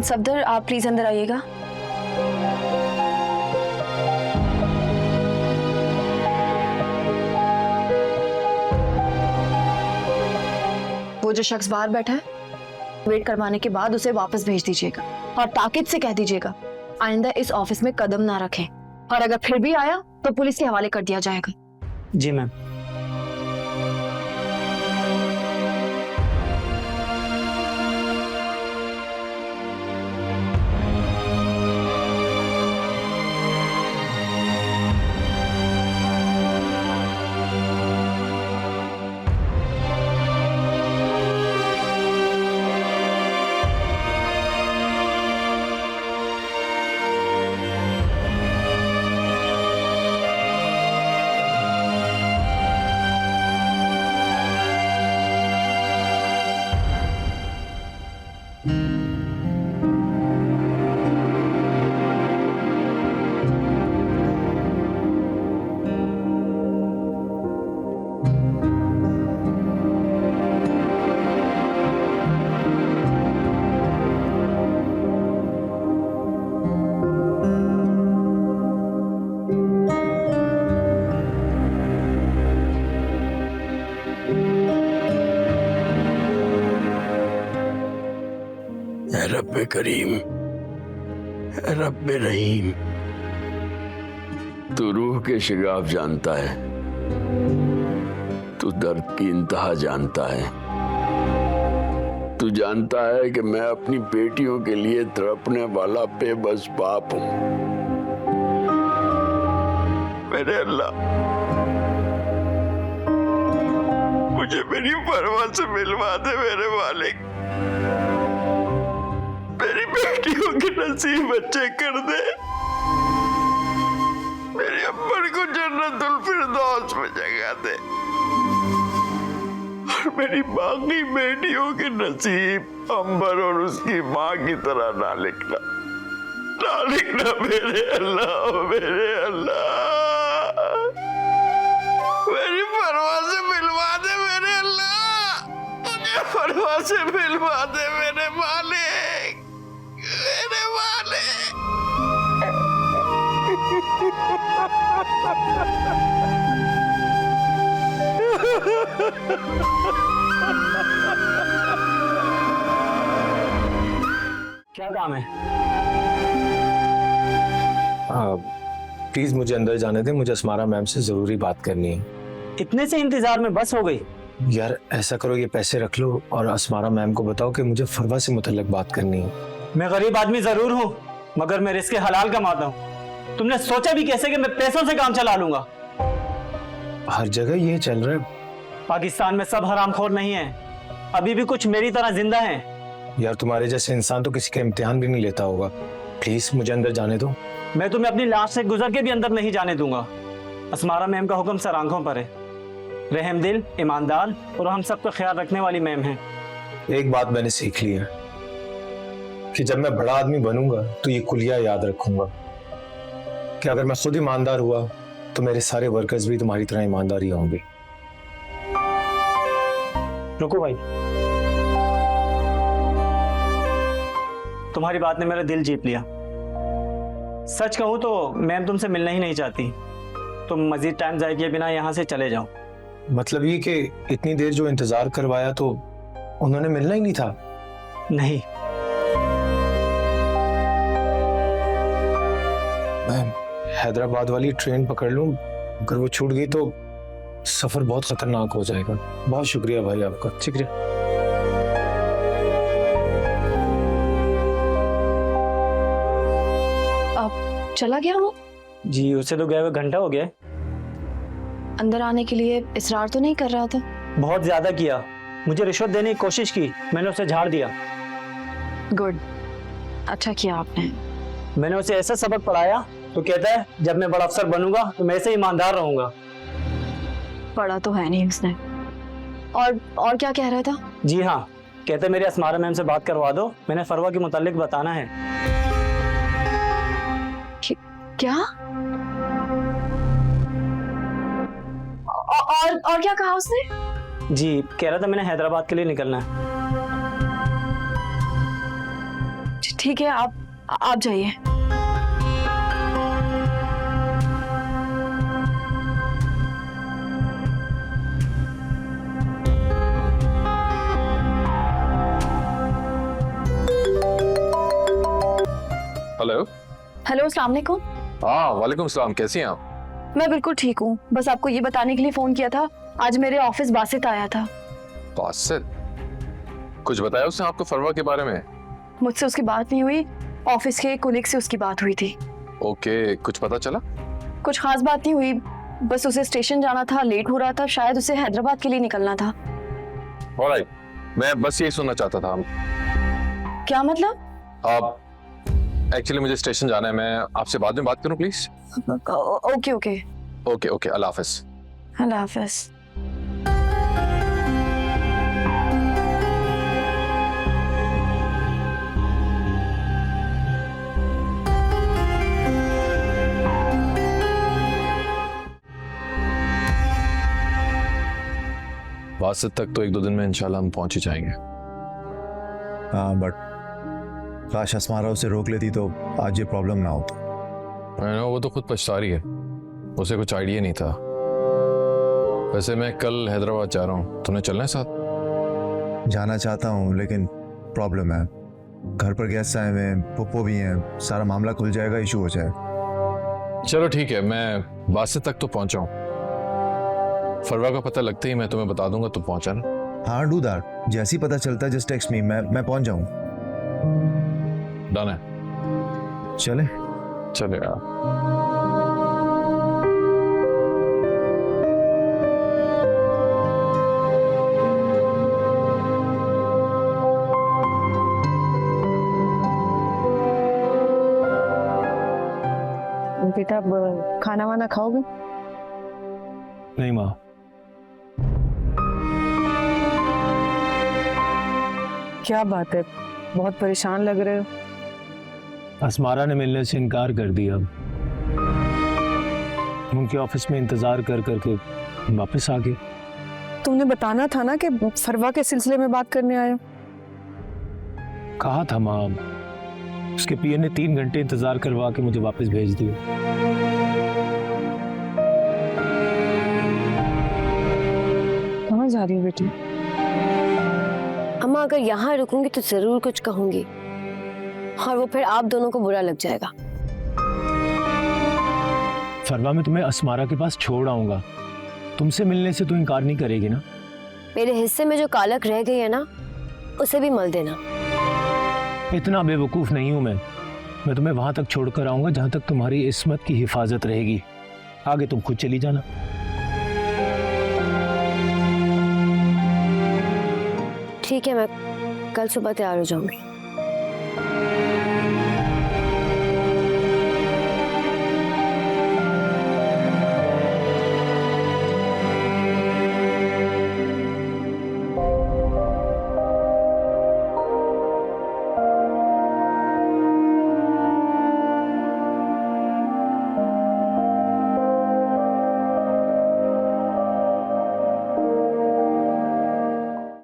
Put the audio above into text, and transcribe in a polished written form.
सफदर आप प्लीज अंदर आइएगा। वो जो शख्स बाहर बैठा है, वेट करवाने के बाद उसे वापस भेज दीजिएगा और ताकिद से कह दीजिएगा आइंदा इस ऑफिस में कदम ना रखें, और अगर फिर भी आया तो पुलिस के हवाले कर दिया जाएगा। जी मैम। रब्बे करीम, रब्बे रहीम, तू रूह के शिगाफ जानता है, तू दर्द की इंतहा जानता है, तू जानता है कि मैं अपनी बेटियों के लिए तड़पने वाला बेबस बाप हूं। मेरे अल्लाह, मुझे मेरी परवाह से मिलवा दे मेरे मालिक, मेरी बेटियों के नसीब अच्छे कर दे, मेरे अब्बर को जन्नतुल फिरदौस में जगह दे, और मेरी बाकी बेटियों के नसीब अंबर और उसकी माँ की तरह ना लिखना, ना लिखना मेरे अल्लाह, मेरे अल्लाह, मेरी परवाह से मिलवा दे मेरे अल्लाह, मुझे परवाह से मिलवा दे मेरे मालिक, मेरे मालिक। क्या काम है? प्लीज मुझे अंदर जाने दें, मुझे अस्मारा मैम से जरूरी बात करनी है। इतने से इंतजार में बस हो गई? यार ऐसा करो, ये पैसे रख लो और अस्मारा मैम को बताओ कि मुझे फरवा से मुतल्लिक बात करनी है। मैं गरीब आदमी जरूर हूँ, मगर मैं रिस्क हलाल कमाता हूँ। तुमने सोचा भी कैसे कि मैं पैसों से काम चला लूंगा? हर जगह ये चल रहा है। पाकिस्तान में सब हरामखोर नहीं है, अभी भी कुछ मेरी तरह जिंदा हैं। यार तुम्हारे जैसे इंसान तो किसी का इम्तिहान भी नहीं लेता होगा। प्लीज मुझे अंदर जाने दो। मैं तुम्हें अपनी लाश से गुजर के भी अंदर नहीं जाने दूंगा। अस्मारा मैम का हुक्म सर आंखों पर है, रहमदिल, ईमानदार और हम सबका ख्याल रखने वाली मैम है। एक बात मैंने सीख ली है कि जब मैं बड़ा आदमी बनूंगा तो ये कुलिया याद रखूंगा कि अगर मैं खुद ईमानदार हुआ तो मेरे सारे वर्कर्स भी तुम्हारी तरह ईमानदार ही होंगे। रुको भाई, तुम्हारी बात ने मेरा दिल जीत लिया। सच कहूं तो मैम तुमसे मिलना ही नहीं चाहती। तुम मजीद टाइम जाए किए बिना यहाँ से चले जाओ। मतलब ये कि इतनी देर जो इंतजार करवाया तो उन्होंने मिलना ही नहीं था? नहीं, मैं हैदराबाद वाली ट्रेन पकड़ लूं, अगर वो छूट गई तो सफर बहुत खतरनाक हो जाएगा। बहुत शुक्रिया भाई आपका। शुक्रिया। अब चला गया वो? जी, उसे तो गए हुए घंटा हो गया। अंदर आने के लिए इसरार तो नहीं कर रहा था? बहुत ज्यादा किया, मुझे रिश्वत देने की कोशिश की, मैंने उसे झाड़ दिया। गुड, अच्छा किया आपने। मैंने उसे ऐसा सबक पढ़ाया तो कहता है जब मैं बड़ा अफसर बनूंगा तो मैं ऐसे ईमानदार रहूंगा। पढ़ा तो है नहीं उसने। और क्या कह रहा था? जी हाँ, कहते मेरी अस्मारा मैम से बात करवा दो, मैंने फरवा के मुतालिक बताना है। क्या? और क्या कहा उसने? जी, कह रहा था मैंने हैदराबाद के लिए निकलना है। ठीक है, आप जाइए। हेलो। हेलो, अस्सलाम वालेकुम। हाँ वालेकुम सलाम, कैसी हैं आप? मैं बिल्कुल ठीक हूँ, बस आपको ये बताने के लिए फोन किया था, आज मेरे ऑफिस बासित आया था। बासित? कुछ बताया उसने आपको फरवा के बारे में? मुझसे उसकी बात नहीं हुई, ऑफिस के कोलीग से उसकी बात हुई थी। ओके, कुछ पता चला? कुछ खास बात नहीं हुई, बस उसे स्टेशन जाना था, लेट हो रहा था, शायद उसे हैदराबाद के लिए निकलना था। ऑलराइट, मैं बस यही सुनना चाहता था। क्या मतलब? आप एक्चुअली मुझे स्टेशन जाना है, मैं आपसे बाद में बात करूं please? Okay okay. Okay okay, अल्लाह हाफिज। अल्लाह हाफिज। बासित तक तो 1-2 दिन में इंशाल्लाह हम पहुंच ही जाएंगे। हाँ, बट काश अस्मारा उसे रोक लेती तो आज ये प्रॉब्लम ना होता। आई नो, वो तो खुद पछता रही है, उसे कुछ आइडिया नहीं था। वैसे मैं कल हैदराबाद जा रहा हूँ, तुम्हें चलना है साथ? जाना चाहता हूँ लेकिन प्रॉब्लम है, घर पर गेस्ट आए हुए हैं, पप्पो भी हैं, सारा मामला खुल जाएगा, इशू हो जाए। चलो ठीक है, मैं बासित तक तो पहुंचा हूँ, फरवा का पता लगते ही मैं तुम्हें बता दूंगा, तुम पहुंचा ना? हाँ डू दैट, जैसे ही पता चलता है जस्ट टेक्स्ट मी, मैं पहुंच जाऊँ। डन है, चले। चले यार। बेटा, अब खाना वाना खाओगे? नहीं माँ, क्या बात है, बहुत परेशान लग रहे हो। अस्मारा ने मिलने से इनकार कर दिया। उनके ऑफिस में इंतजार कर करके वापस आ गए। तुमने बताना था ना कि फरवा के सिलसिले में बात करने आए हो। कहा था माँ, उसके पीए ने 3 घंटे इंतजार करवा के मुझे वापस भेज दिया। कहाँ जा रही हो बेटी? अम्मा, अगर यहाँ रुकूंगी तो जरूर कुछ कहूंगी और वो फिर आप दोनों को बुरा लग जाएगा। फरवा मैं तुम्हें अस्मारा के पास छोड़ आऊंगा, तुमसे मिलने से तो इनकार नहीं करेगी ना? मेरे हिस्से में जो कालक रह गई है ना, उसे भी मल देना। इतना बेवकूफ नहीं हूं मैं तुम्हें वहां तक छोड़कर आऊंगा जहां तक तुम्हारी इस्मत की हिफाजत रहेगी। आगे तुम खुद चली जाना। ठीक है, मैं कल सुबह तैयार हो जाऊंगी।